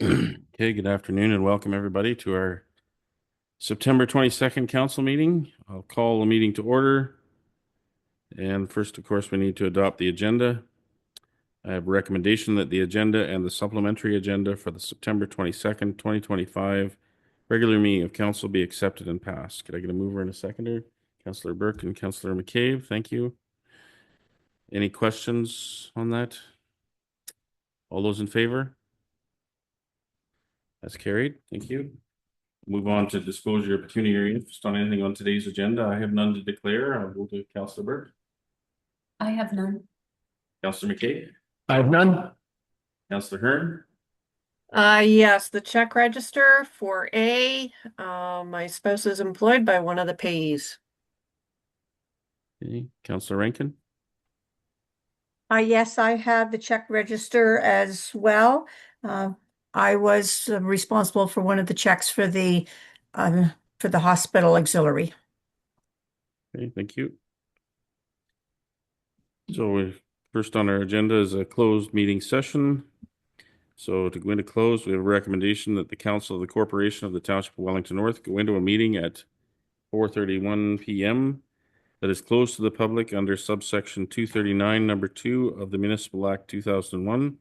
Okay, good afternoon and welcome everybody to our September 22nd council meeting. I'll call the meeting to order. And first, of course, we need to adopt the agenda. I have a recommendation that the agenda and the supplementary agenda for the September 22nd, 2025 regular meeting of council be accepted and passed. Could I get a mover and a seconder? Councillor Burke and Councillor McCabe, thank you. Any questions on that? All those in favor? That's carried. Thank you. Move on to disclosure of pecuniary interest on anything on today's agenda. I have none to declare. I'll go to Councillor Burke. I have none. Councillor McKay. I have none. Councillor Hearn. Yes, the check register for A, my spouse is employed by one of the payees. Okay. Councillor Rankin. Yes, I have the check register as well. I was responsible for one of the checks for the hospital auxiliary. Okay, thank you. So first on our agenda is a closed meeting session. So to go into closed, we have a recommendation that the Council of the Corporation of the Township of Wellington North go into a meeting at 4:31 p.m. that is closed to the public under subsection 239, number 2 of the Municipal Act 2001,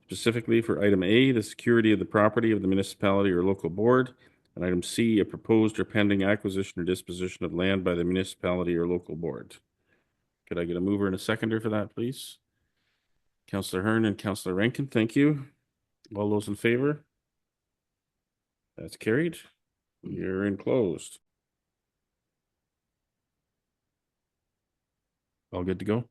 specifically for item A, the security of the property of the municipality or local board, and item C, a proposed or pending acquisition or disposition of land by the municipality or local board. Could I get a mover and a seconder for that, please? Councillor Hearn and Councillor Rankin, thank you. All those in favor? That's carried. You're in closed. All good to go?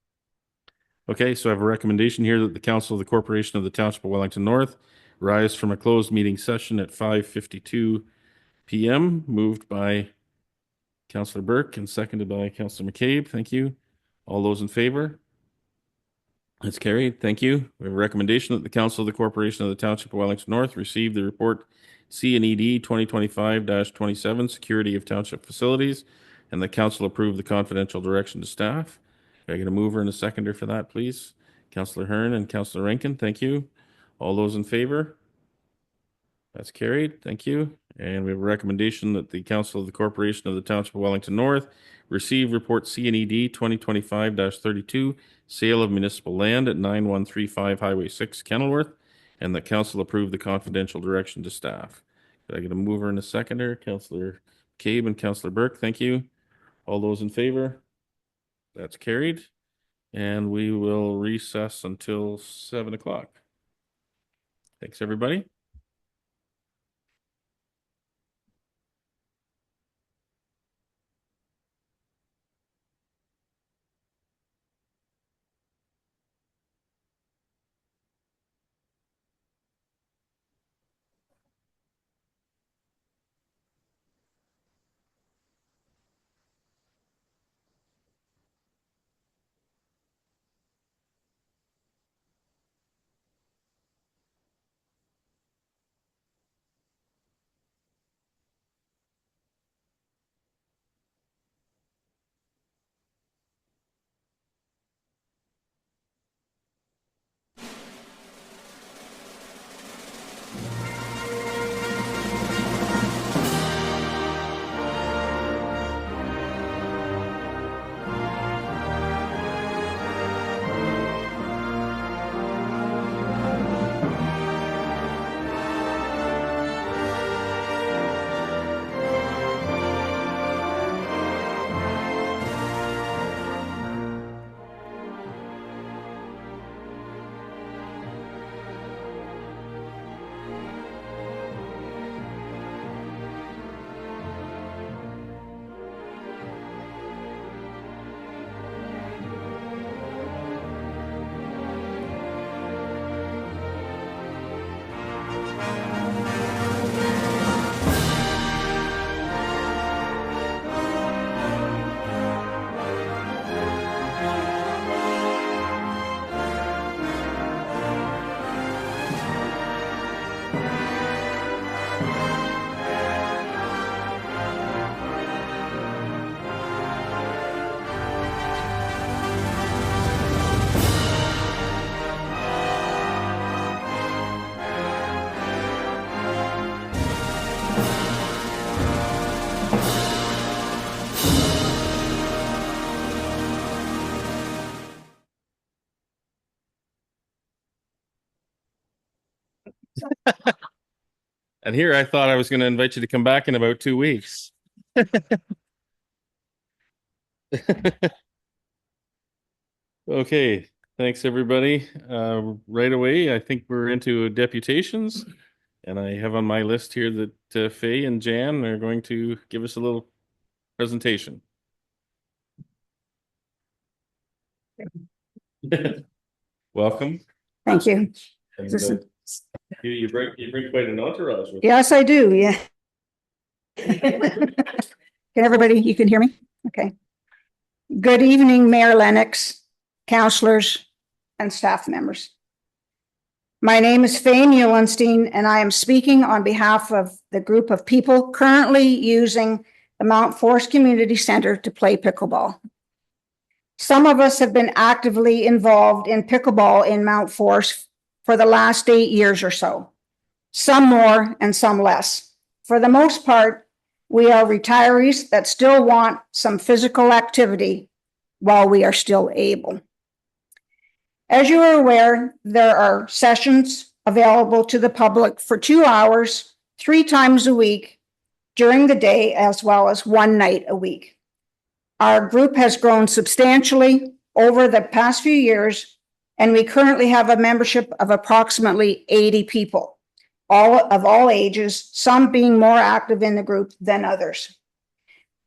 Okay, so I have a recommendation here that the Council of the Corporation of the Township of Wellington North rise from a closed meeting session at 5:52 p.m. moved by Councillor Burke and seconded by Councillor McCabe. Thank you. All those in favor? That's carried. Thank you. We have a recommendation that the Council of the Corporation of the Township of Wellington North receive the report C&ED 2025-27, Security of Township Facilities, and the Council approve the confidential direction to staff. Can I get a mover and a seconder for that, please? Councillor Hearn and Councillor Rankin, thank you. All those in favor? That's carried. Thank you. And we have a recommendation that the Council of the Corporation of the Township of Wellington North receive report C&ED 2025-32, sale of municipal land at 9135 Highway 6, Kenilworth, and that Council approve the confidential direction to staff. Could I get a mover and a seconder? Councillor Cabe and Councillor Burke, thank you. All those in favor? That's carried. And we will recess until 7 o'clock. Thanks, everybody. And here I thought I was going to invite you to come back in about 2 weeks. Okay, thanks everybody. Right away, I think we're into deputations, and I have on my list here that Faye and Jan are going to give us a little presentation. Welcome. Thank you. And, This is- you bring quite an entourage with you. Yes, I do. Yeah. Can everybody, you can hear me? Okay. Good evening, Mayor Lennox, councillors, and staff members. My name is Faye Muhlenstein, and I am speaking on behalf of the group of people currently using the Mount Forest Community Center to play pickleball. Some of us have been actively involved in pickleball in Mount Forest for the last 8 years or so, some more and some less. For the most part, we are retirees that still want some physical activity while we are still able. As you are aware, there are sessions available to the public for 2 hours, 3 times a week during the day, as well as 1 night a week. Our group has grown substantially over the past few years, and we currently have a membership of approximately 80 people, all of all ages, some being more active in the group than others.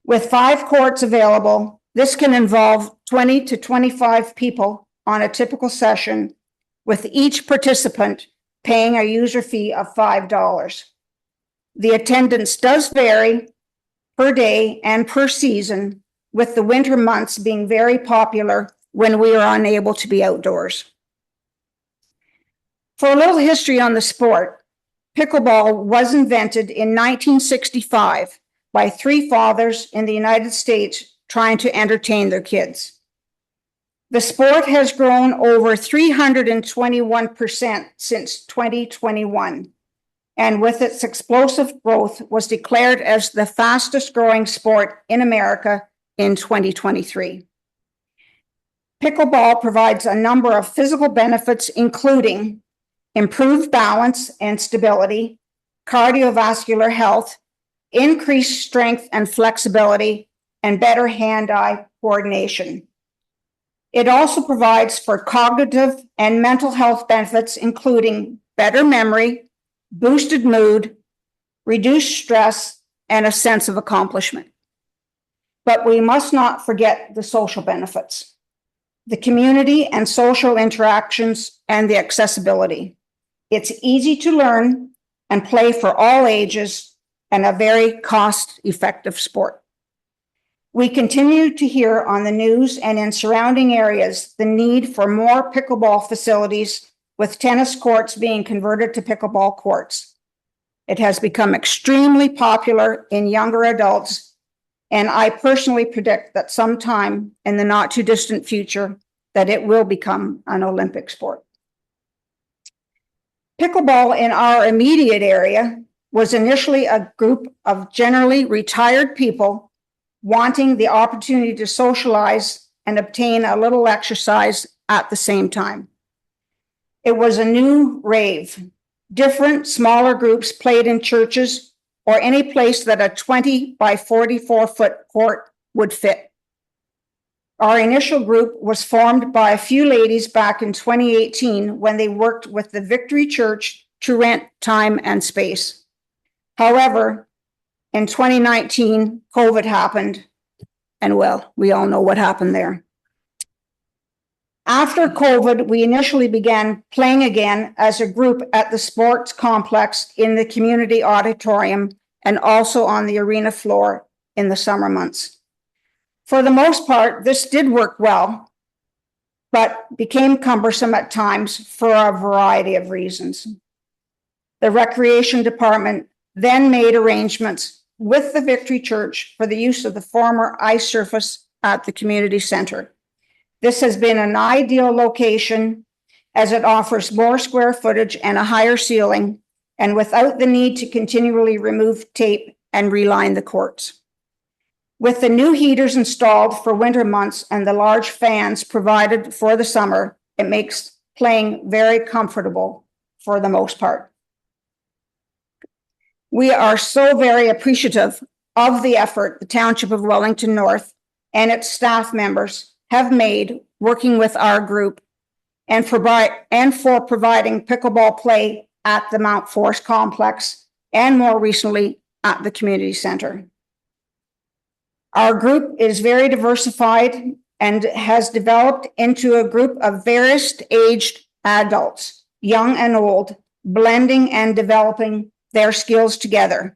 With 5 courts available, this can involve 20 to 25 people on a typical session, with each participant paying a user fee of $5. The attendance does vary per day and per season, with the winter months being very popular when we are unable to be outdoors. For a little history on the sport, pickleball was invented in 1965 by 3 fathers in the United States trying to entertain their kids. The sport has grown over 321% since 2021, and with its explosive growth was declared as the fastest growing sport in America in 2023. Pickleball provides a number of physical benefits, including improved balance and stability, cardiovascular health, increased strength and flexibility, and better hand-eye coordination. It also provides for cognitive and mental health benefits, including better memory, boosted mood, reduced stress, and a sense of accomplishment. But we must not forget the social benefits, the community and social interactions, and the accessibility. It's easy to learn and play for all ages, and a very cost-effective sport. We continue to hear on the news and in surrounding areas the need for more pickleball facilities, with tennis courts being converted to pickleball courts. It has become extremely popular in younger adults, and I personally predict that sometime in the not too distant future that it will become an Olympic sport. Pickleball in our immediate area was initially a group of generally retired people wanting the opportunity to socialize and obtain a little exercise at the same time. It was a new rave. Different smaller groups played in churches or any place that a 20 by 44-foot court would fit. Our initial group was formed by a few ladies back in 2018 when they worked with the Victory Church to rent time and space. However, in 2019, COVID happened, and well, we all know what happened there. After COVID, we initially began playing again as a group at the sports complex in the community auditorium and also on the arena floor in the summer months. For the most part, this did work well, but became cumbersome at times for a variety of reasons. The recreation department then made arrangements with the Victory Church for the use of the former ice surface at the community center. This has been an ideal location as it offers more square footage and a higher ceiling, and without the need to continually remove tape and reline the courts. With the new heaters installed for winter months and the large fans provided for the summer, it makes playing very comfortable for the most part. We are so very appreciative of the effort the Township of Wellington North and its staff members have made working with our group and for providing pickleball play at the Mount Forest Complex and more recently at the community center. Our group is very diversified and has developed into a group of various aged adults, young and old, blending and developing their skills together.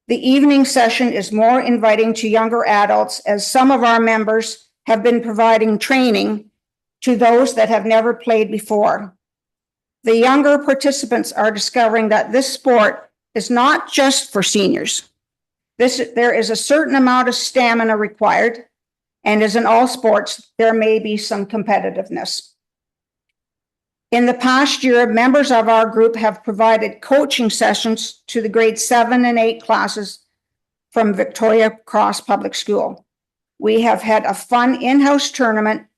The evening session is more inviting to younger adults as some of our members have been providing training to those that have never played before. The younger participants are discovering that this sport is not just for seniors. There is a certain amount of stamina required, and as in all sports, there may be some competitiveness. In the past year, members of our group have provided coaching sessions to the grade 7 and 8 classes from Victoria Cross Public School. We have had a fun in-house tournament,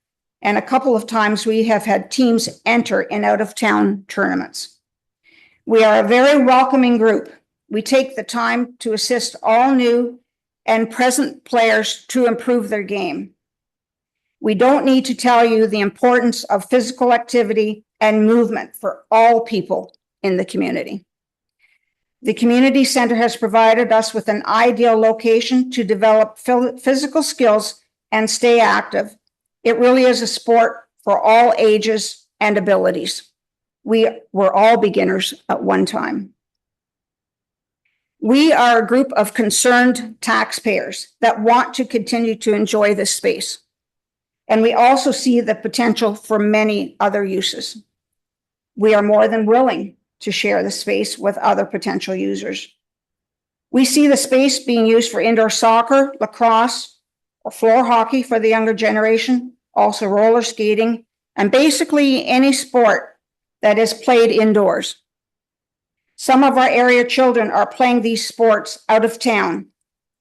and a couple of times we have had teams enter in out-of-town tournaments. We are a very welcoming group. We take the time to assist all new and present players to improve their game. We don't need to tell you the importance of physical activity and movement for all people in the community. The community center has provided us with an ideal location to develop physical skills and stay active. It really is a sport for all ages and abilities. We were all beginners at one time. We are a group of concerned taxpayers that want to continue to enjoy this space. And we also see the potential for many other uses. We are more than willing to share the space with other potential users. We see the space being used for indoor soccer, lacrosse, or floor hockey for the younger generation, also roller skating, and basically any sport that is played indoors. Some of our area children are playing these sports out of town,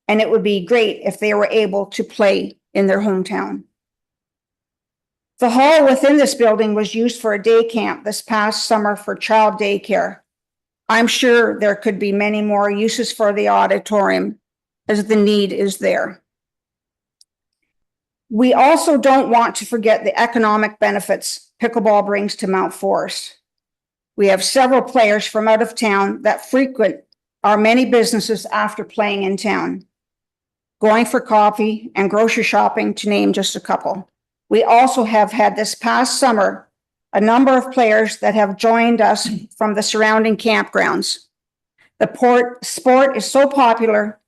and it would be great if they were able to play in their hometown. The hall within this building was used for a day camp this past summer for child daycare. I'm sure there could be many more uses for the auditorium as the need is there. We also don't want to forget the economic benefits pickleball brings to Mount Forest. We have several players from out of town that frequent our many businesses after playing in town, going for coffee and grocery shopping, to name just a couple. We also have had this past summer a number of players that have joined us from the surrounding campgrounds. The sport is so popular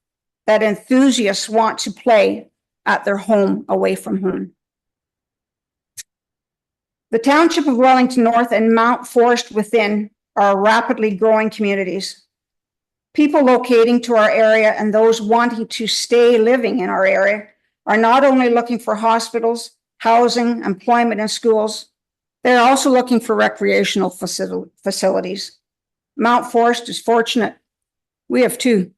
that enthusiasts want to play at their home away from home. The Township of Wellington North and Mount Forest within are rapidly growing communities. People locating to our area and those wanting to stay living in our area are not only looking for hospitals, housing, employment, and schools, they're also looking for recreational facilities. Mount Forest is fortunate. We have two.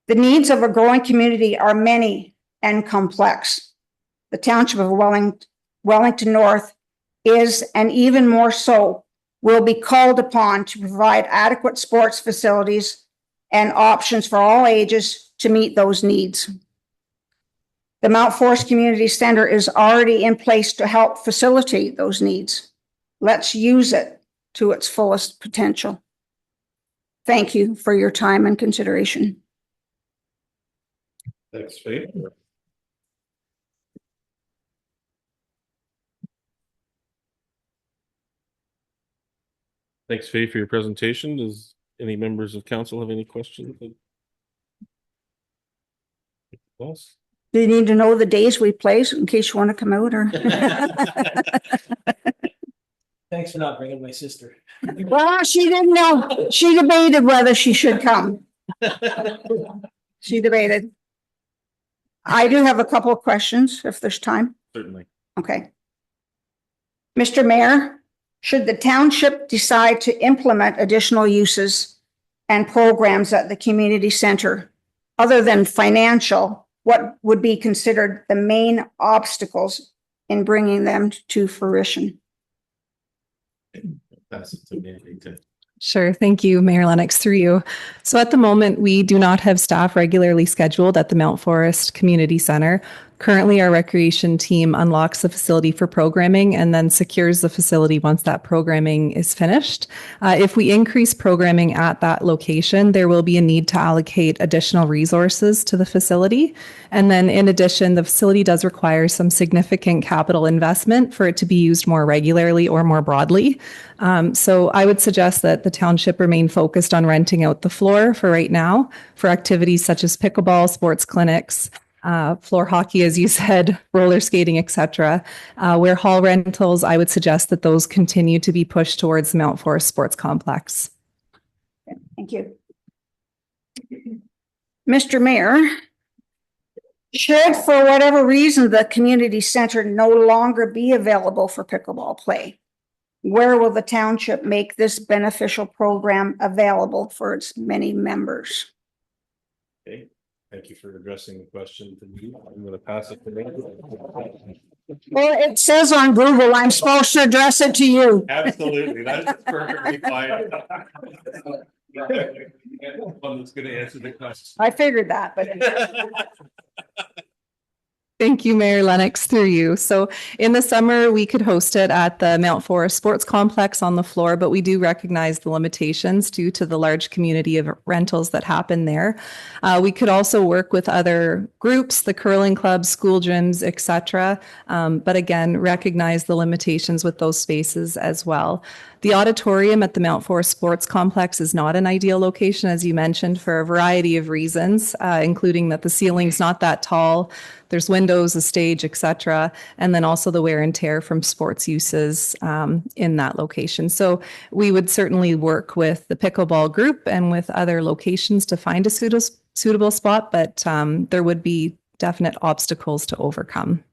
The needs of a growing community are many and complex. The Township of Wellington North is, and even more so, will be called upon to provide adequate sports facilities and options for all ages to meet those needs. The Mount Forest Community Center is already in place to help facilitate those needs. Let's use it to its fullest potential. Thank you for your time and consideration. Thanks, Faith. Thanks, Faith, for your presentation. Does any members of council have any questions? Yes. Do you need to know the days we play in case you want to come out or? Thanks for not bringing my sister. Well, she didn't know. She debated whether she should come. She debated. I do have a couple of questions if there's time. Certainly. Okay. Mr. Mayor, should the township decide to implement additional uses and programs at the community center, other than financial, what would be considered the main obstacles in bringing them to fruition? That's to me to Sure. Thank you, Mayor Lennox, through you. So at the moment, we do not have staff regularly scheduled at the Mount Forest Community Center. Currently, our recreation team unlocks the facility for programming and then secures the facility once that programming is finished. If we increase programming at that location, there will be a need to allocate additional resources to the facility. And then in addition, the facility does require some significant capital investment for it to be used more regularly or more broadly. So I would suggest that the township remain focused on renting out the floor for right now for activities such as pickleball, sports clinics, floor hockey, as you said, roller skating, etc. Where hall rentals, I would suggest that those continue to be pushed towards the Mount Forest Sports Complex. Thank you. Mr. Mayor, should for whatever reason the community center no longer be available for pickleball play, where will the township make this beneficial program available for its many members? Okay, thank you for addressing the question to me. I'm going to pass it to me. Well, it says on Google, I'm supposed to address it to you. Absolutely, that's perfectly fine. One that's going to answer the question. I figured that, but Thank you, Mayor Lennox, through you. So in the summer, we could host it at the Mount Forest Sports Complex on the floor, but we do recognize the limitations due to the large community of rentals that happen there. We could also work with other groups, the curling clubs, school gyms, etc. But again, recognize the limitations with those spaces as well. The auditorium at the Mount Forest Sports Complex is not an ideal location, as you mentioned, for a variety of reasons, including that the ceiling's not that tall. There's windows, a stage, etc., and then also the wear and tear from sports uses in that location. So we would certainly work with the pickleball group and with other locations to find a suitable spot, but there would be definite obstacles to overcome.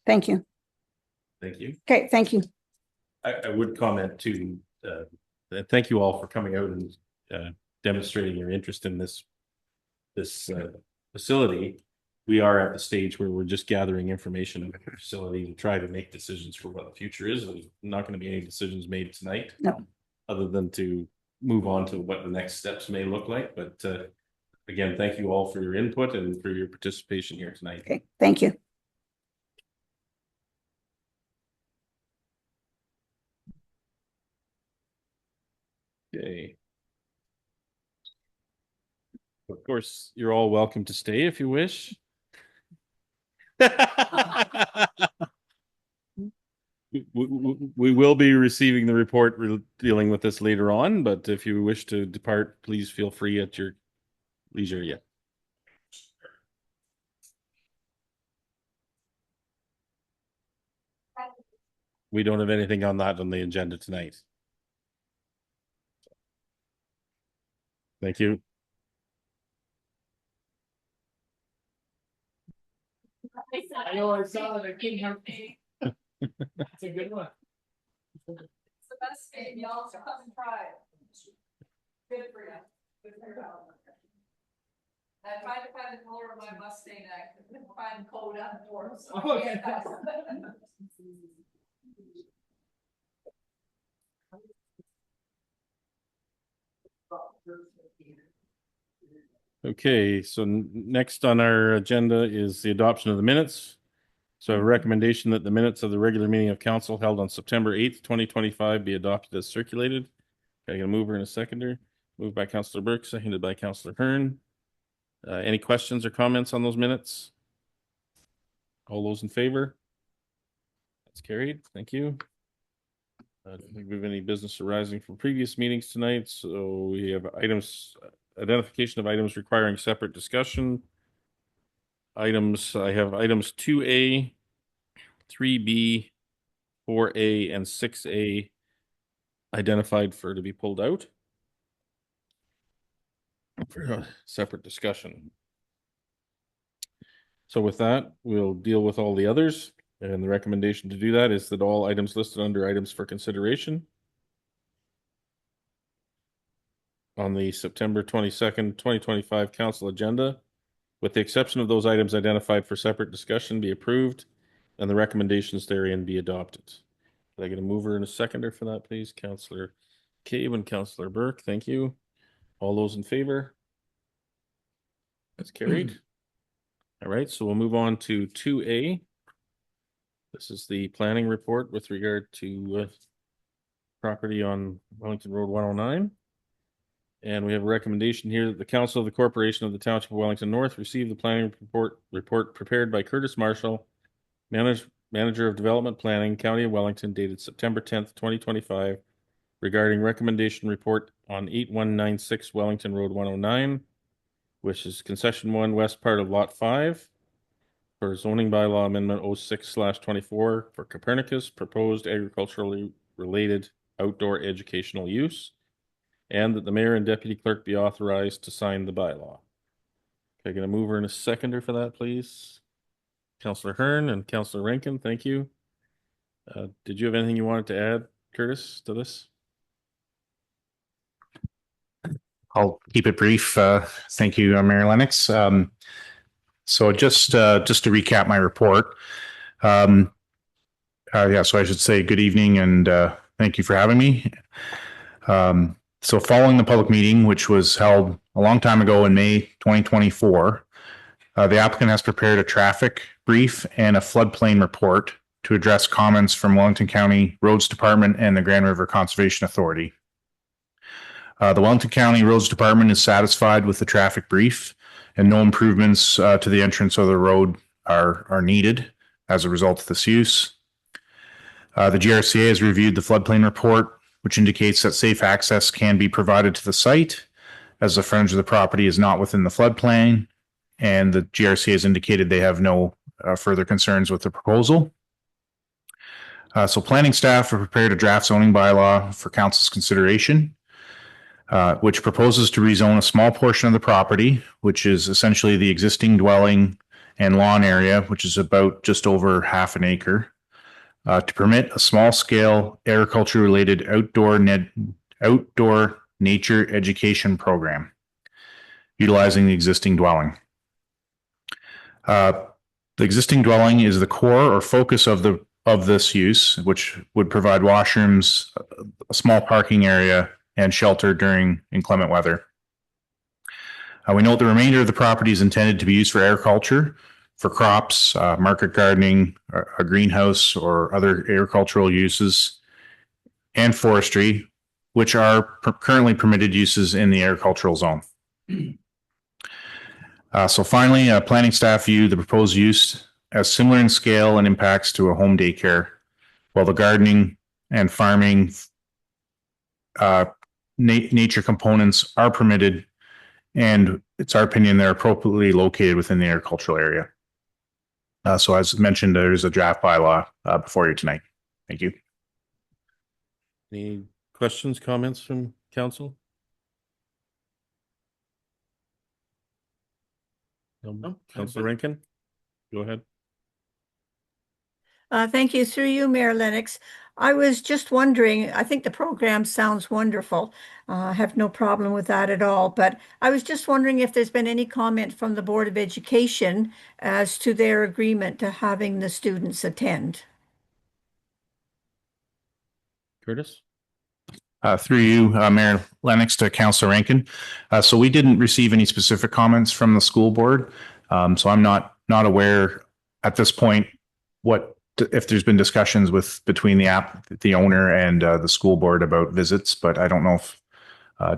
thank you. Thank you. Okay, thank you. I would comment too, thank you all for coming out and demonstrating your interest in this facility. We are at the stage where we're just gathering information about the facility to try to make decisions for what the future is. There's not going to be any decisions made tonight. No. Other than to move on to what the next steps may look like. But again, thank you all for your input and for your participation here tonight. Okay, thank you. Okay. Of course, you're all welcome to stay if you wish. We will be receiving the report dealing with this later on, but if you wish to depart, please feel free at your leisure. Yeah. We don't have anything on that on the agenda tonight. Thank you. I know I saw that I couldn't help me. That's a good one. It's the best game, y'all, so come and try it. Good for you. Good for your health. I tried to find the color of my Mustang, I couldn't find the code on the door, so. Okay. Okay, so next on our agenda is the adoption of the minutes. So a recommendation that the minutes of the regular meeting of council held on September 8th, 2025 be adopted as circulated. Can I get a mover and a seconder? Moved by Councillor Burke, seconded by Councillor Hearn. Any questions or comments on those minutes? All those in favor? That's carried. Thank you. I don't think we have any business arising from previous meetings tonight, so we have items, identification of items requiring separate discussion. Items, I have items 2A, 3B, 4A, and 6A identified for to be pulled out for a separate discussion. So with that, we'll deal with all the others. And the recommendation to do that is that all items listed under items for consideration on the September 22nd, 2025 council agenda, with the exception of those items identified for separate discussion, be approved and the recommendations therein be adopted. Can I get a mover and a seconder for that, please? Counselor Cabe and Counselor Burke, thank you. All those in favor? That's carried. All right, so we'll move on to 2A. This is the planning report with regard to property on Wellington Road 109. And we have a recommendation here that the Council of the Corporation of the Township of Wellington North receive the planning report prepared by Curtis Marshall, Manager of Development Planning, County of Wellington, dated September 10th, 2025, regarding recommendation report on 8196 Wellington Road 109, which is concession 1 west part of lot 5 for zoning bylaw amendment 06/24 for Copernicus proposed agriculturally related outdoor educational use, and that the mayor and deputy clerk be authorized to sign the bylaw. Can I get a mover and a seconder for that, please? Councillor Hearn and Councillor Rankin, thank you. Did you have anything you wanted to add, Curtis, to this? I'll keep it brief. Thank you, Mayor Lennox. So just to recap my report. So I should say good evening and thank you for having me. So following the public meeting, which was held a long time ago in May 2024, the applicant has prepared a traffic brief and a floodplain report to address comments from Wellington County Roads Department and the Grand River Conservation Authority. The Wellington County Roads Department is satisfied with the traffic brief, and no improvements to the entrance of the road are needed as a result of this use. The GRCA has reviewed the floodplain report, which indicates that safe access can be provided to the site as the frontage of the property is not within the floodplain, and the GRCA has indicated they have no further concerns with the proposal. So planning staff have prepared a draft zoning bylaw for council's consideration, which proposes to rezone a small portion of the property, which is essentially the existing dwelling and lawn area, which is about just over half an acre, to permit a small-scale agriculture-related outdoor nature education program utilizing the existing dwelling. The existing dwelling is the core or focus of this use, which would provide washrooms, a small parking area, and shelter during inclement weather. We note the remainder of the property is intended to be used for agriculture, for crops, market gardening, a greenhouse, or other agricultural uses, and forestry, which are currently permitted uses in the agricultural zone. So finally, planning staff view the proposed use as similar in scale and impacts to a home daycare, while the gardening and farming nature components are permitted, and it's our opinion they're appropriately located within the agricultural area. So as mentioned, there's a draft bylaw before you tonight. Thank you. Any questions, comments from council? No. Councilor Rankin, go ahead. Thank you. Through you, Mayor Lennox. I was just wondering, I think the program sounds wonderful. I have no problem with that at all. But I was just wondering if there's been any comment from the Board of Education as to their agreement to having the students attend. Curtis? Through you, Mayor Lennox, to Councilor Rankin. So we didn't receive any specific comments from the school board. So I'm not aware at this point if there's been discussions between the owner and the school board about visits, but I don't know if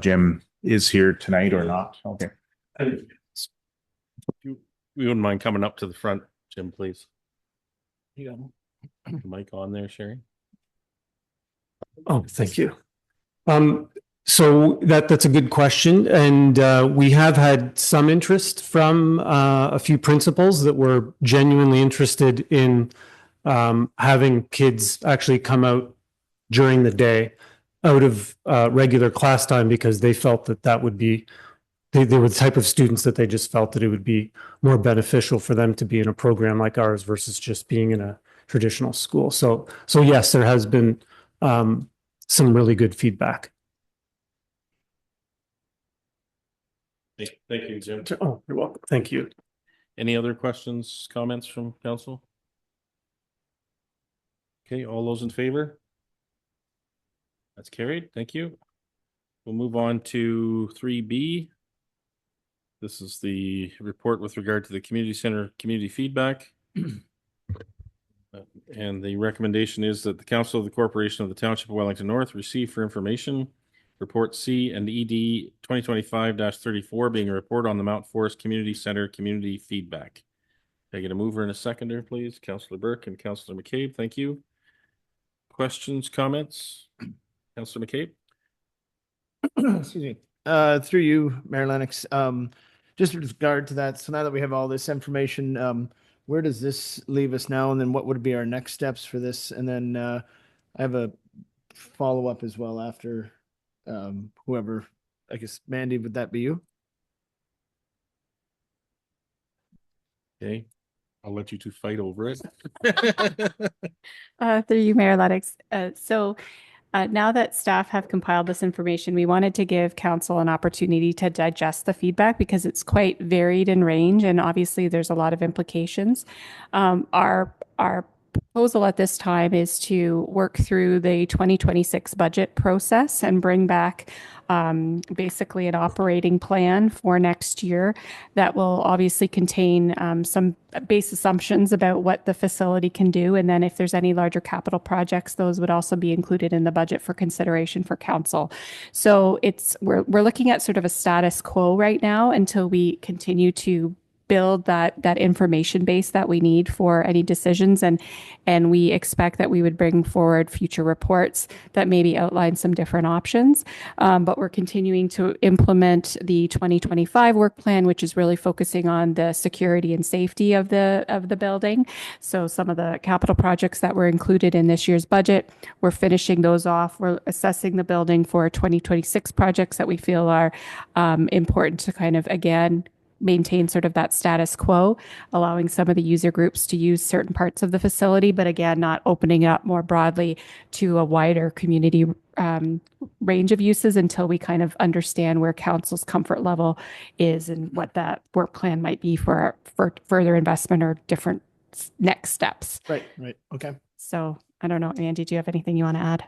Jim is here tonight or not. Okay. We wouldn't mind coming up to the front, Jim, please. You got the mic on there, Sherry? Oh, thank you. So that's a good question. And we have had some interest from a few principals that were genuinely interested in having kids actually come out during the day out of regular class time, because they felt that would be, they were the type of students that they just felt that it would be more beneficial for them to be in a program like ours versus just being in a traditional school. So yes, there has been some really good feedback. Thank you, Jim. Oh, you're welcome. Thank you. Any other questions, comments from council? Okay, all those in favor? That's carried. Thank you. We'll move on to 3B. This is the report with regard to the community center community feedback. And the recommendation is that the Council of the Corporation of the Township of Wellington North receive for information Report C and ED 2025-34 being a report on the Mount Forest Community Center community feedback. Can I get a mover and a seconder, please? Councillor Burke and Councillor McCabe. Thank you. Questions, comments? Councillor McCabe? Excuse me. Through you, Mayor Lennox, just with regard to that, so now that we have all this information, where does this leave us now? And then what would be our next steps for this? And then I have a follow-up as well after whoever, I guess, Mandy, would that be you? Okay, I'll let you two fight over it. Through you, Mayor Lennox. Now that staff have compiled this information, we wanted to give council an opportunity to digest the feedback because it's quite varied in range, and obviously there's a lot of implications. Our proposal at this time is to work through the 2026 budget process and bring back basically an operating plan for next year that will obviously contain some base assumptions about what the facility can do. And then if there's any larger capital projects, those would also be included in the budget for consideration for council. So we're looking at sort of a status quo right now until we continue to build that information base that we need for any decisions. And we expect that we would bring forward future reports that maybe outline some different options. But we're continuing to implement the 2025 work plan, which is really focusing on the security and safety of the building. So some of the capital projects that were included in this year's budget, we're finishing those off. We're assessing the building for 2026 projects that we feel are important to kind of, again, maintain sort of that status quo, allowing some of the user groups to use certain parts of the facility, but again, not opening up more broadly to a wider community range of uses until we kind of understand where council's comfort level is and what that work plan might be for further investment or different next steps. Right. Okay. So I don't know, Andy, do you have anything you want to add?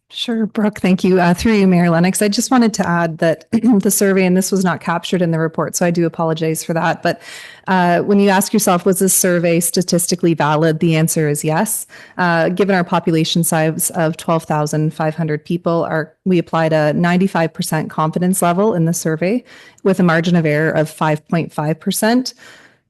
Sure, Brooke, thank you. Through you, Mayor Lennox, I just wanted to add that the survey, and this was not captured in the report, so I do apologize for that. But when you ask yourself, was this survey statistically valid? The answer is yes. Given our population size of 12,500 people, we applied a 95% confidence level in the survey with a margin of error of 5.5%.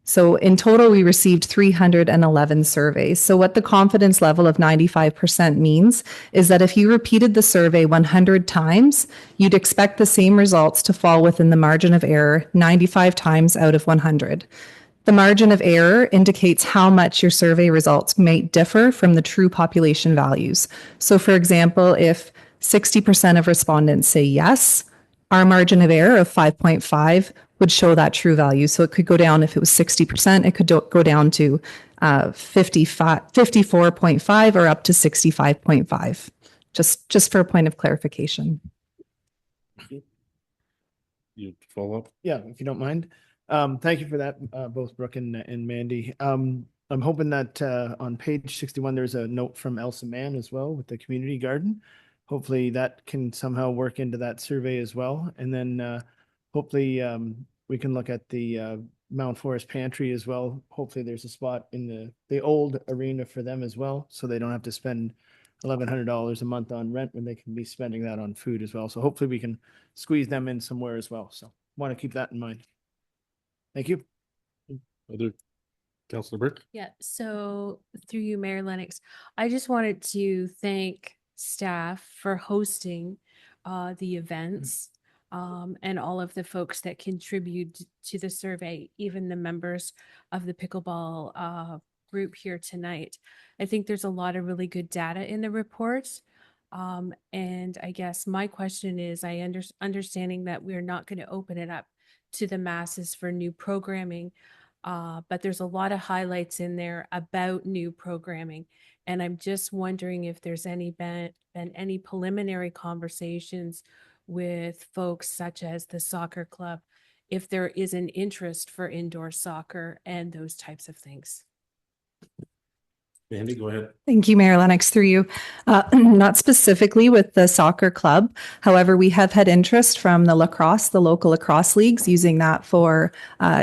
So in total, we received 311 surveys. So what the confidence level of 95% means is that if you repeated the survey 100 times, you'd expect the same results to fall within the margin of error 95 times out of 100. The margin of error indicates how much your survey results may differ from the true population values. So for example, if 60% of respondents say yes, our margin of error of 5.5 would show that true value. So it could go down if it was 60%, it could go down to 54.5 or up to 65.5, just for a point of clarification. You follow up? Yeah, if you don't mind. Thank you for that, both Brooke and Mandy. I'm hoping that on page 61, there's a note from Elsa Mann as well with the community garden. Hopefully that can somehow work into that survey as well. And then hopefully we can look at the Mount Forest Pantry as well. Hopefully there's a spot in the old arena for them as well, so they don't have to spend $1,100 a month on rent when they can be spending that on food as well. So hopefully we can squeeze them in somewhere as well. So want to keep that in mind. Thank you. Other Councillor Burke? Yeah, so through you, Mayor Lennox, I just wanted to thank staff for hosting the events and all of the folks that contribute to the survey, even the members of the pickleball group here tonight. I think there's a lot of really good data in the reports. And I guess my question is, understanding that we're not going to open it up to the masses for new programming, but there's a lot of highlights in there about new programming. And I'm just wondering if there's been any preliminary conversations with folks such as the soccer club, if there is an interest for indoor soccer and those types of things. Andy, go ahead. Thank you, Mayor Lennox, through you. Not specifically with the soccer club. However, we have had interest from the local lacrosse leagues, using that for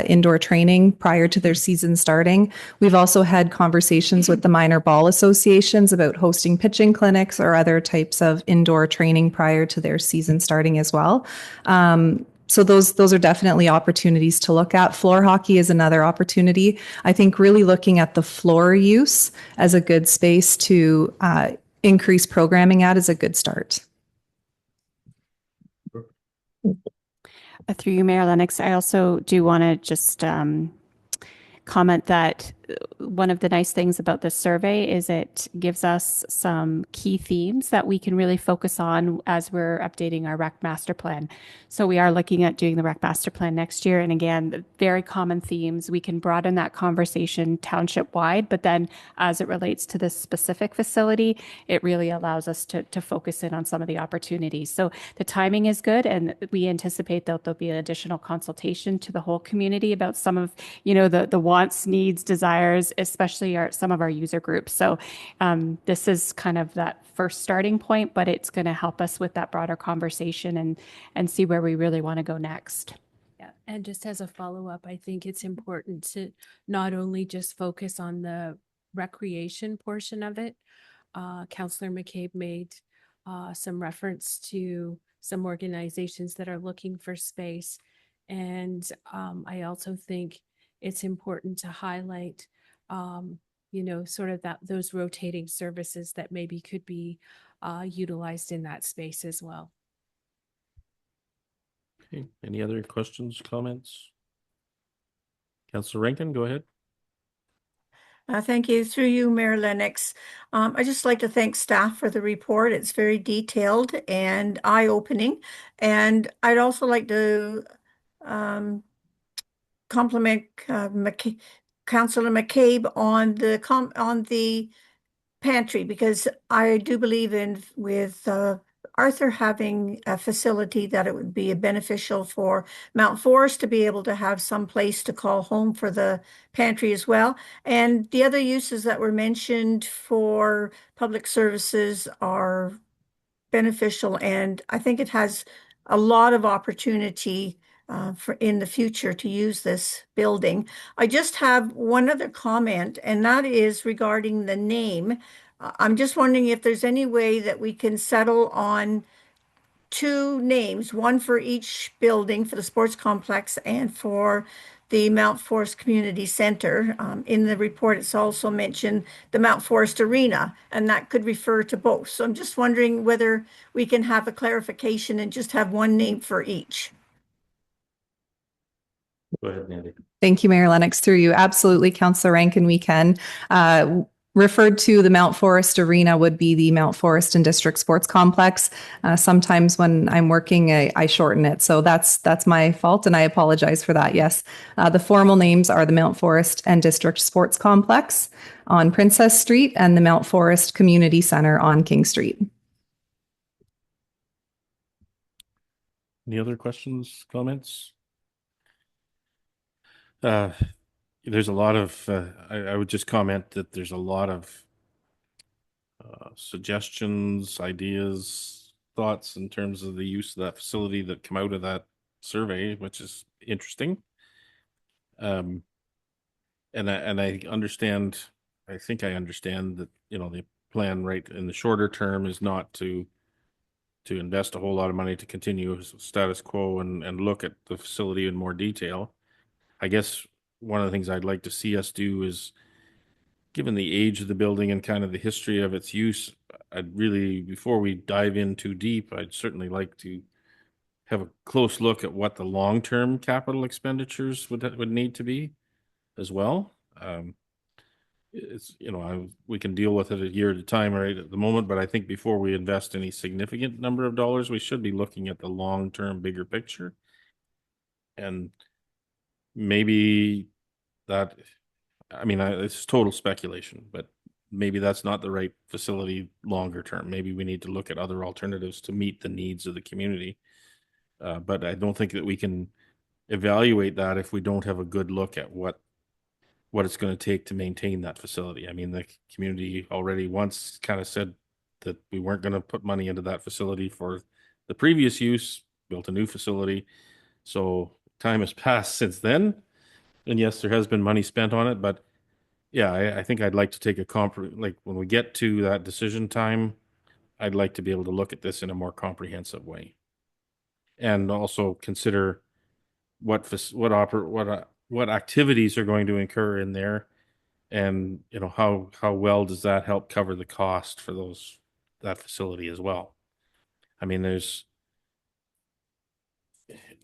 indoor training prior to their season starting. We've also had conversations with the minor ball associations about hosting pitching clinics or other types of indoor training prior to their season starting as well. So those are definitely opportunities to look at. Floor hockey is another opportunity. I think really looking at the floor use as a good space to increase programming at is a good start. Through you, Mayor Lennox, I also do want to just comment that one of the nice things about this survey is it gives us some key themes that we can really focus on as we're updating our rec master plan. So we are looking at doing the rec master plan next year. And again, very common themes. We can broaden that conversation township wide, but then as it relates to this specific facility, it really allows us to focus in on some of the opportunities. So the timing is good, and we anticipate that there'll be an additional consultation to the whole community about some of, the wants, needs, desires, especially some of our user groups. So this is kind of that first starting point, but it's going to help us with that broader conversation and see where we really want to go next. Yeah, and just as a follow-up, I think it's important to not only just focus on the recreation portion of it. Councillor McCabe made some reference to some organizations that are looking for space. And I also think it's important to highlight, sort of those rotating services that maybe could be utilized in that space as well. Okay. Any other questions, comments? Councillor Rankin, go ahead. Thank you. Through you, Mayor Lennox. I'd just like to thank staff for the report. It's very detailed and eye-opening. And I'd also like to compliment Councillor McCabe on the pantry, because I do believe with Arthur having a facility that it would be beneficial for Mount Forest to be able to have some place to call home for the pantry as well. And the other uses that were mentioned for public services are beneficial, and I think it has a lot of opportunity for in the future to use this building. I just have one other comment, and that is regarding the name. I'm just wondering if there's any way that we can settle on two names, one for each building, for the sports complex and for the Mount Forest Community Center. In the report, it's also mentioned the Mount Forest Arena, and that could refer to both. So I'm just wondering whether we can have a clarification and just have one name for each. Go ahead, Nandy. Thank you, Mayor Lennox. Through you. Absolutely, Councillor Rankin, we can. Referred to the Mount Forest Arena would be the Mount Forest and District Sports Complex. Sometimes when I'm working, I shorten it. So that's my fault, and I apologize for that. Yes. The formal names are the Mount Forest and District Sports Complex on Princess Street and the Mount Forest Community Center on King Street. Any other questions, comments? There's a lot of, I would just comment that there's a lot of suggestions, ideas, thoughts in terms of the use of that facility that come out of that survey, which is interesting. And I understand, I think I understand that, the plan right in the shorter term is not to invest a whole lot of money to continue status quo and look at the facility in more detail. I guess one of the things I'd like to see us do is, given the age of the building and kind of the history of its use, I'd really, before we dive in too deep, I'd certainly like to have a close look at what the long-term capital expenditures would need to be as well. It's, we can deal with it a year at a time right at the moment, but I think before we invest any significant number of dollars, we should be looking at the long-term bigger picture. And maybe that, it's total speculation, but maybe that's not the right facility longer term. Maybe we need to look at other alternatives to meet the needs of the community. But I don't think that we can evaluate that if we don't have a good look at what what it's going to take to maintain that facility. I mean, the community already once kind of said that we weren't going to put money into that facility for the previous use, built a new facility. So time has passed since then. And yes, there has been money spent on it, but yeah, I think I'd like to take like when we get to that decision time, I'd like to be able to look at this in a more comprehensive way. And also consider what activities are going to incur in there, and how well does that help cover the cost for that facility as well. I mean,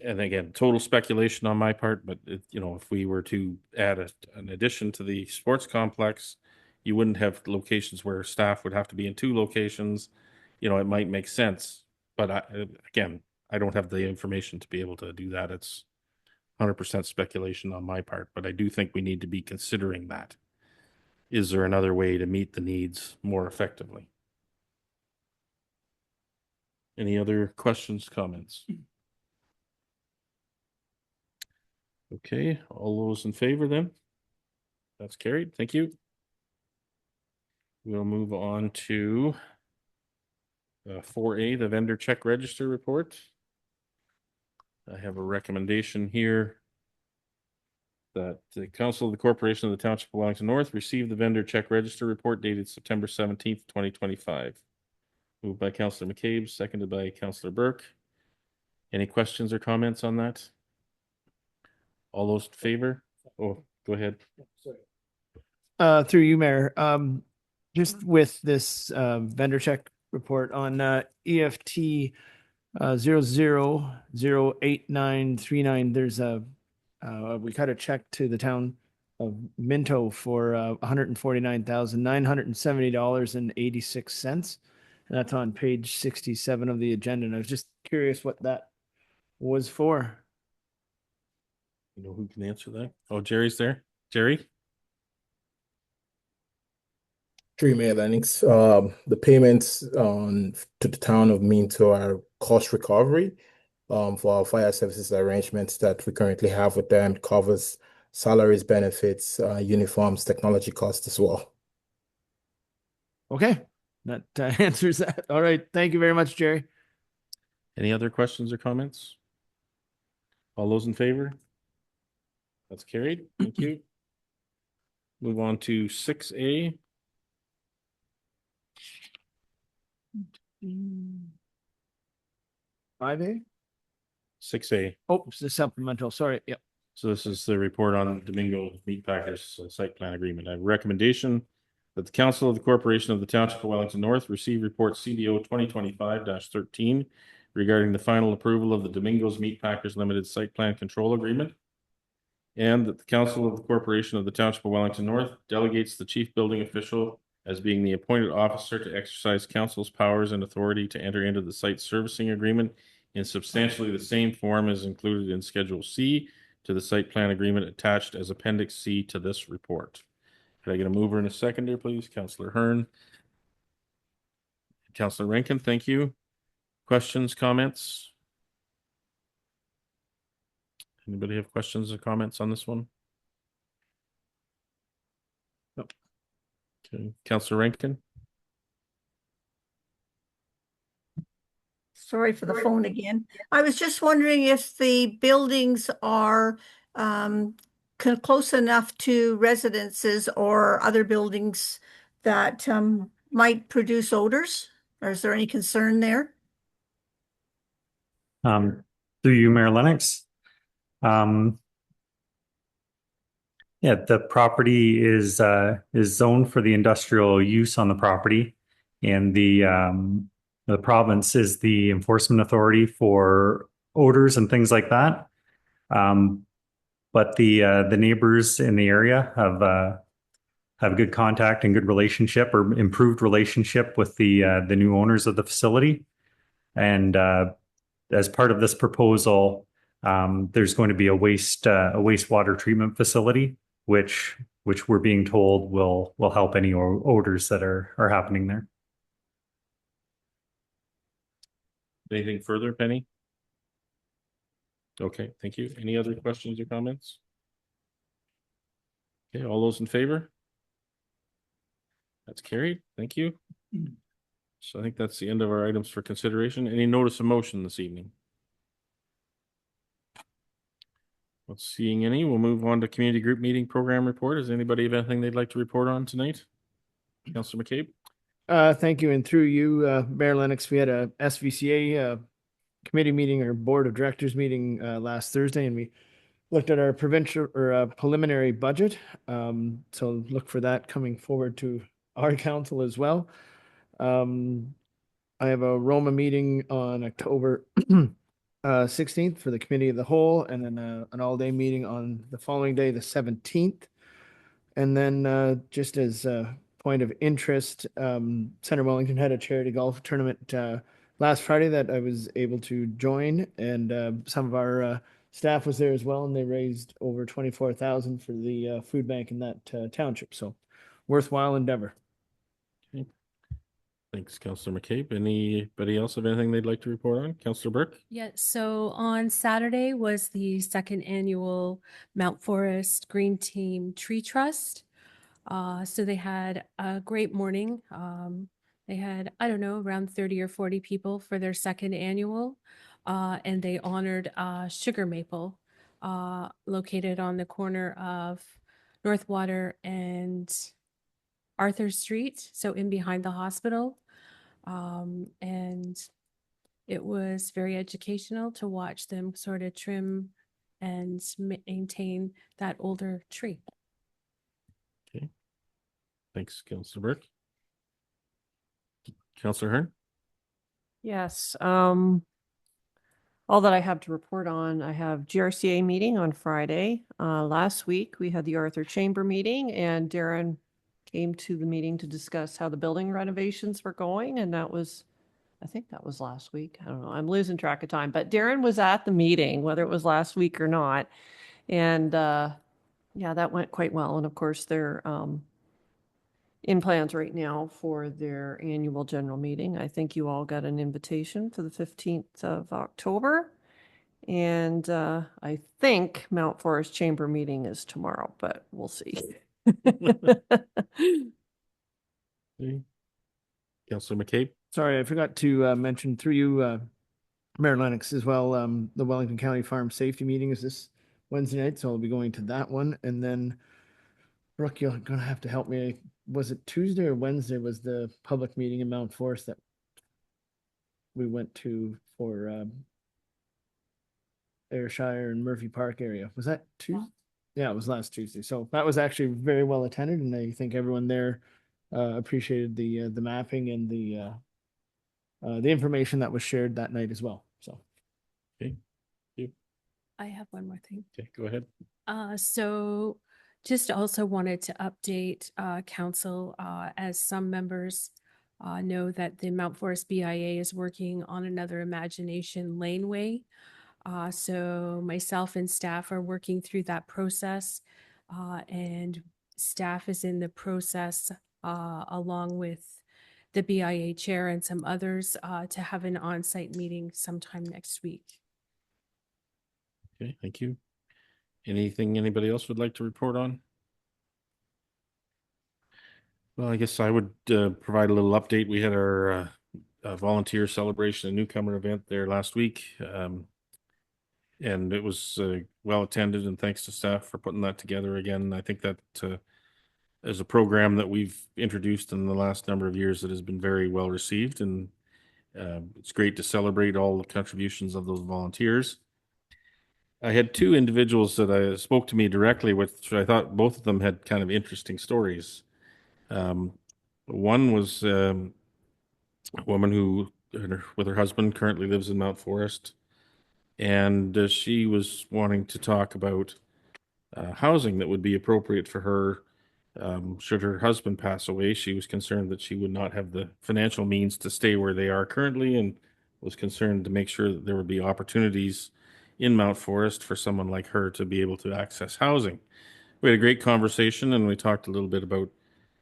and again, total speculation on my part, but if we were to add an addition to the sports complex, you wouldn't have locations where staff would have to be in two locations. It might make sense, but again, I don't have the information to be able to do that. It's 100% speculation on my part, but I do think we need to be considering that. Is there another way to meet the needs more effectively? Any other questions, comments? Okay, all those in favor then? That's carried. Thank you. We'll move on to 4A, the vendor check register report. I have a recommendation here that the Council of the Corporation of the Township of Wellington North receive the vendor check register report dated September 17th, 2025. Moved by Councillor McCabe, seconded by Councillor Burke. Any questions or comments on that? All those in favor? Oh, go ahead. Through you, Mayor, just with this vendor check report on EFT 008939, there's we cut a check to the town of Minto for $149,970.86. And that's on page 67 of the agenda. And I was just curious what that was for. You know who can answer that? Oh, Jerry's there. Jerry? Mayor Lennox, the payments to the town of Minto are cost recovery for our fire services arrangements that we currently have with them. It covers salaries, benefits, uniforms, technology costs as well. Okay, that answers that. All right, thank you very much, Jerry. Any other questions or comments? All those in favor? That's carried. Thank you. Move on to 6A. Five A. 6A. Oh, it's the supplemental. Sorry. Yep. So this is the report on Domingo Meat Packers site plan agreement. I have a recommendation that the Council of the Corporation of the Township of Wellington North receive report CDO 2025-13 regarding the final approval of the Domingo's Meat Packers Limited Site Plan Control Agreement, and that the Council of the Corporation of the Township of Wellington North delegates the chief building official as being the appointed officer to exercise council's powers and authority to enter into the site servicing agreement in substantially the same form as included in Schedule C to the site plan agreement attached as Appendix C to this report. Could I get a mover and a seconder, please? Councillor Hearn. Councillor Rankin, thank you. Questions, comments? Anybody have questions or comments on this one? No. Okay, Councillor Rankin. Sorry for the phone again. I was just wondering if the buildings are close enough to residences or other buildings that might produce odors, or is there any concern there? Through you, Mayor Lennox. Yeah, the property is zoned for the industrial use on the property, and the province is the enforcement authority for odors and things like that. But the neighbors in the area have good contact and good relationship, or improved relationship, with the new owners of the facility. And as part of this proposal, there's going to be a wastewater treatment facility, which we're being told will help any odors that are happening there. Anything further, Penny? Okay, thank you. Any other questions or comments? Okay, all those in favor? That's carried. Thank you. So I think that's the end of our items for consideration. Any notice of motion this evening? Not seeing any, we'll move on to community group meeting program report. Does anybody have anything they'd like to report on tonight? Councillor McCabe? Thank you. And through you, Mayor Lennox, we had a SVCA committee meeting or board of directors meeting last Thursday, and we looked at our provincial or preliminary budget. So look for that coming forward to our council as well. I have a Roma meeting on October 16th for the committee of the whole, and then an all-day meeting on the following day, the 17th. And then just as a point of interest, Center Wellington had a charity golf tournament last Friday that I was able to join, and some of our staff was there as well, and they raised over 24,000 for the food bank in that township. So worthwhile endeavor. Thanks, Councillor McCabe. Anybody else have anything they'd like to report on? Councillor Burke? Yeah, so on Saturday was the second annual Mount Forest Green Team Tree Trust. So they had a great morning. They had, I don't know, around 30 or 40 people for their second annual. And they honored Sugar Maple, located on the corner of Northwater and Arthur Street, so in behind the hospital. And it was very educational to watch them sort of trim and maintain that older tree. Okay. Thanks, Councillor Burke. Councillor Hearn? Yes, all that I have to report on, I have GRCA meeting on Friday. Last week, we had the Arthur Chamber meeting, and Darren came to the meeting to discuss how the building renovations were going, and that was, I think that was last week. I don't know, I'm losing track of time, but Darren was at the meeting, whether it was last week or not. And yeah, that went quite well. And of course, they're in plans right now for their annual general meeting. I think you all got an invitation for the 15th of October. And I think Mount Forest Chamber meeting is tomorrow, but we'll see. Okay. Councillor McCabe? Sorry, I forgot to mention through you, Mayor Lennox as well. The Wellington County Farm Safety meeting is this Wednesday night, so I'll be going to that one. And then, Brooke, you're gonna have to help me. Was it Tuesday or Wednesday was the public meeting in Mount Forest that we went to for Ayrshire and Murphy Park area? Was that Tuesday? Yeah, it was last Tuesday. So that was actually very well attended, and I think everyone there appreciated the mapping and the information that was shared that night as well. So, Okay. I have one more thing. Okay, go ahead. So just also wanted to update council as some members know that the Mount Forest BIA is working on another Imagination Laneway. So myself and staff are working through that process, and staff is in the process along with the BIA chair and some others to have an on-site meeting sometime next week. Okay, thank you. Anything anybody else would like to report on? Well, I guess I would provide a little update. We had our volunteer celebration and newcomer event there last week. And it was well attended, and thanks to staff for putting that together again. I think that is a program that we've introduced in the last number of years that has been very well received, and it's great to celebrate all the contributions of those volunteers. I had two individuals that I spoke to me directly with, which I thought both of them had kind of interesting stories. One was a woman who, with her husband, currently lives in Mount Forest, and she was wanting to talk about housing that would be appropriate for her should her husband pass away. She was concerned that she would not have the financial means to stay where they are currently, and was concerned to make sure that there would be opportunities in Mount Forest for someone like her to be able to access housing. We had a great conversation, and we talked a little bit about,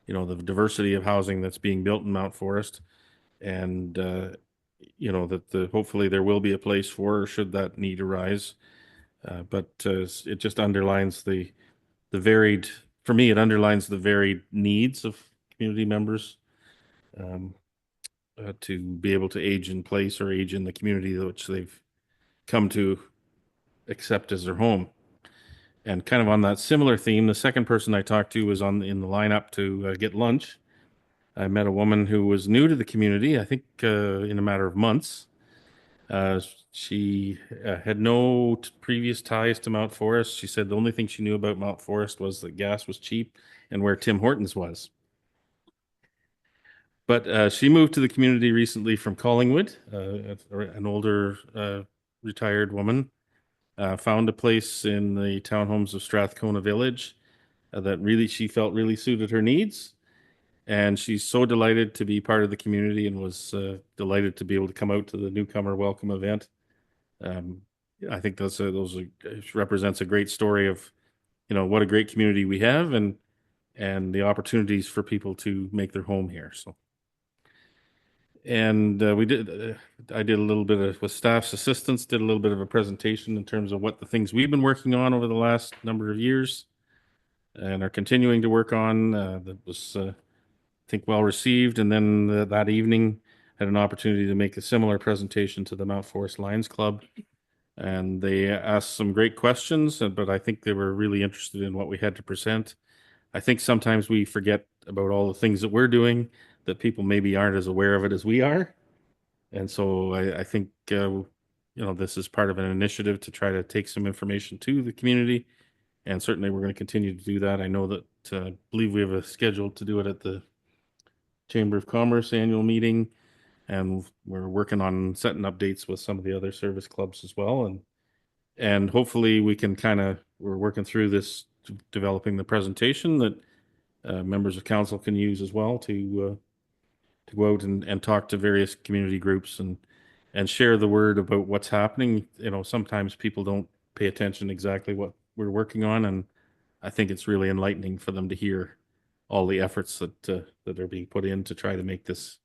you know, the diversity of housing that's being built in Mount Forest, and you know, that hopefully there will be a place for her should that need arise. But it just underlines the varied for me, it underlines the varied needs of community members to be able to age in place or age in the community which they've come to accept as their home. And kind of on that similar theme, the second person I talked to was in the lineup to get lunch. I met a woman who was new to the community, I think in a matter of months. She had no previous ties to Mount Forest. She said the only thing she knew about Mount Forest was that gas was cheap and where Tim Hortons was. But she moved to the community recently from Collingwood, an older retired woman. Found a place in the townhomes of Strathcona Village that really she felt really suited her needs. And she's so delighted to be part of the community and was delighted to be able to come out to the newcomer welcome event. I think those represents a great story of, what a great community we have and the opportunities for people to make their home here. So. And I did a little bit with staff's assistance, did a little bit of a presentation in terms of what the things we've been working on over the last number of years and are continuing to work on. That was, I think, well received. And then that evening, had an opportunity to make a similar presentation to the Mount Forest Lions Club. And they asked some great questions, but I think they were really interested in what we had to present. I think sometimes we forget about all the things that we're doing, that people maybe aren't as aware of it as we are. And so I think, this is part of an initiative to try to take some information to the community. And certainly we're going to continue to do that. I know that, I believe we have a schedule to do it at the Chamber of Commerce annual meeting. And we're working on setting updates with some of the other service clubs as well. And hopefully we can we're working through this, developing the presentation that members of council can use as well to go out and talk to various community groups and share the word about what's happening. Sometimes people don't pay attention exactly what we're working on, and I think it's really enlightening for them to hear all the efforts that are being put in to try to make this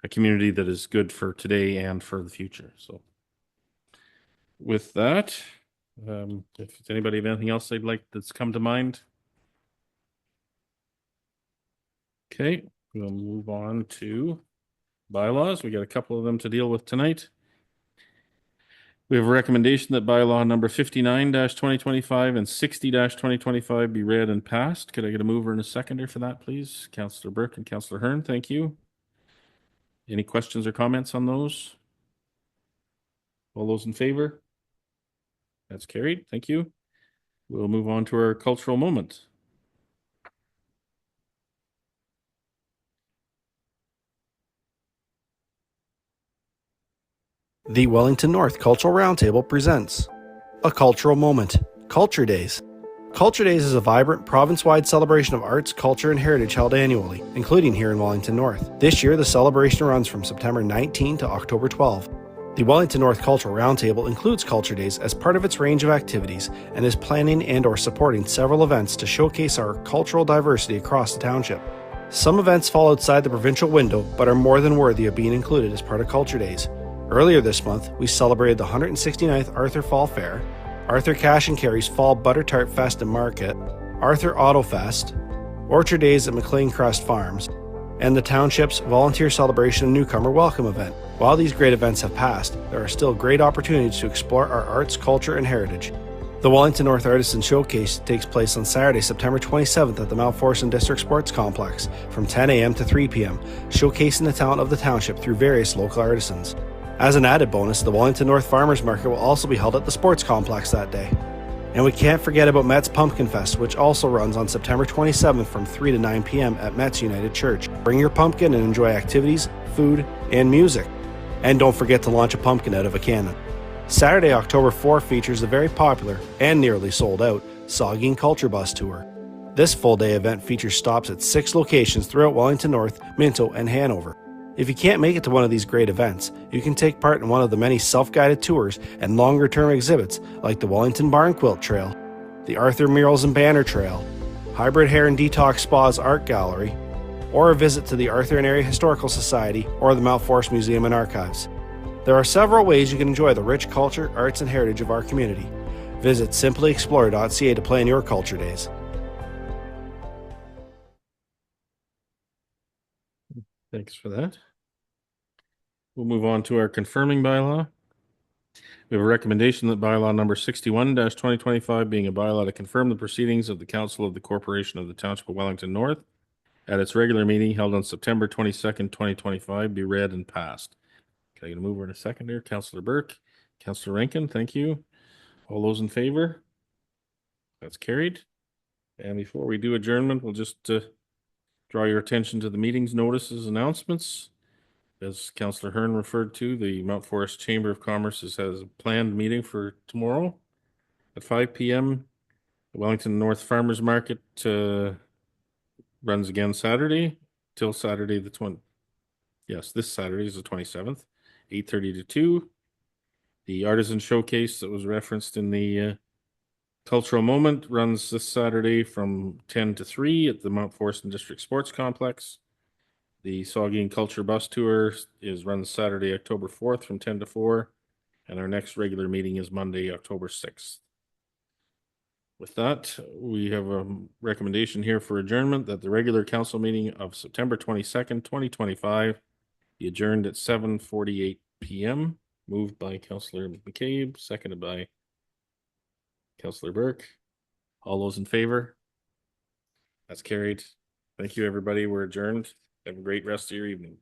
a community that is good for today and for the future. So with that, if anybody have anything else they'd like that's come to mind. Okay, we'll move on to bylaws. We got a couple of them to deal with tonight. We have a recommendation that bylaw number 59-2025 and 60-2025 be read and passed. Could I get a mover and a seconder for that, please? Councillor Burke and Councillor Hearn, thank you. Any questions or comments on those? All those in favor? That's carried. Thank you. We'll move on to our cultural moment. The Wellington North Cultural Roundtable presents A Cultural Moment, Culture Days. Culture Days is a vibrant, province-wide celebration of arts, culture, and heritage held annually, including here in Wellington North. This year, the celebration runs from September 19 to October 12. The Wellington North Cultural Roundtable includes Culture Days as part of its range of activities and is planning and/or supporting several events to showcase our cultural diversity across the township. Some events fall outside the provincial window, but are more than worthy of being included as part of Culture Days. Earlier this month, we celebrated the 169th Arthur Fall Fair, Arthur Cash and Carey's Fall Butter Tart Fest and Market, Arthur Auto Fest, Orchard Days at McLean Crest Farms, and the Township's Volunteer Celebration and Newcomer Welcome event. While these great events have passed, there are still great opportunities to explore our arts, culture, and heritage. The Wellington North Artisan Showcase takes place on Saturday, September 27th at the Mount Forest and District Sports Complex from 10 a.m. to 3 p.m., showcasing the talent of the township through various local artisans. As an added bonus, the Wellington North Farmers Market will also be held at the sports complex that day. And we can't forget about Met's Pumpkin Fest, which also runs on September 27th from 3 to 9 p.m. at Met's United Church. Bring your pumpkin and enjoy activities, food, and music. And don't forget to launch a pumpkin out of a cannon. Saturday, October 4 features the very popular and nearly sold out Saugeen Culture Bus Tour. This full-day event features stops at 6 locations throughout Wellington North, Minto, and Hanover. If you can't make it to one of these great events, you can take part in one of the many self-guided tours and longer-term exhibits like the Wellington Barn Quilt Trail, the Arthur Murals and Banner Trail, Hybrid Hair and Detox Spa's Art Gallery, or a visit to the Arthur and Area Historical Society or the Mount Forest Museum and Archives. There are several ways you can enjoy the rich culture, arts, and heritage of our community. Visit simplyexplore.ca to plan your Culture Days. Thanks for that. We'll move on to our confirming bylaw. We have a recommendation that bylaw number 61-2025 being a bylaw to confirm the proceedings of the Council of the Corporation of the Township of Wellington North at its regular meeting held on September 22nd, 2025 be read and passed. Can I get a mover and a seconder? Councillor Burke, Councillor Rankin, thank you. All those in favor? That's carried. And before we do adjournment, we'll just draw your attention to the meetings notices announcements. As Councillor Hearn referred to, the Mount Forest Chamber of Commerce has a planned meeting for tomorrow at 5 p.m. The Wellington North Farmers Market runs again Saturday till Saturday the 20th. Yes, this Saturday is the 27th, 8:30 to 2. The artisan showcase that was referenced in the cultural moment runs this Saturday from 10 to 3 at the Mount Forest and District Sports Complex. The Saugeen Culture Bus Tour runs Saturday, October 4th from 10 to 4. And our next regular meeting is Monday, October 6th. With that, we have a recommendation here for adjournment that the regular council meeting of September 22nd, 2025 be adjourned at 7:48 p.m. Moved by Councillor McCabe, seconded by Councillor Burke. All those in favor? That's carried. Thank you, everybody. We're adjourned. Have a great rest of your evening.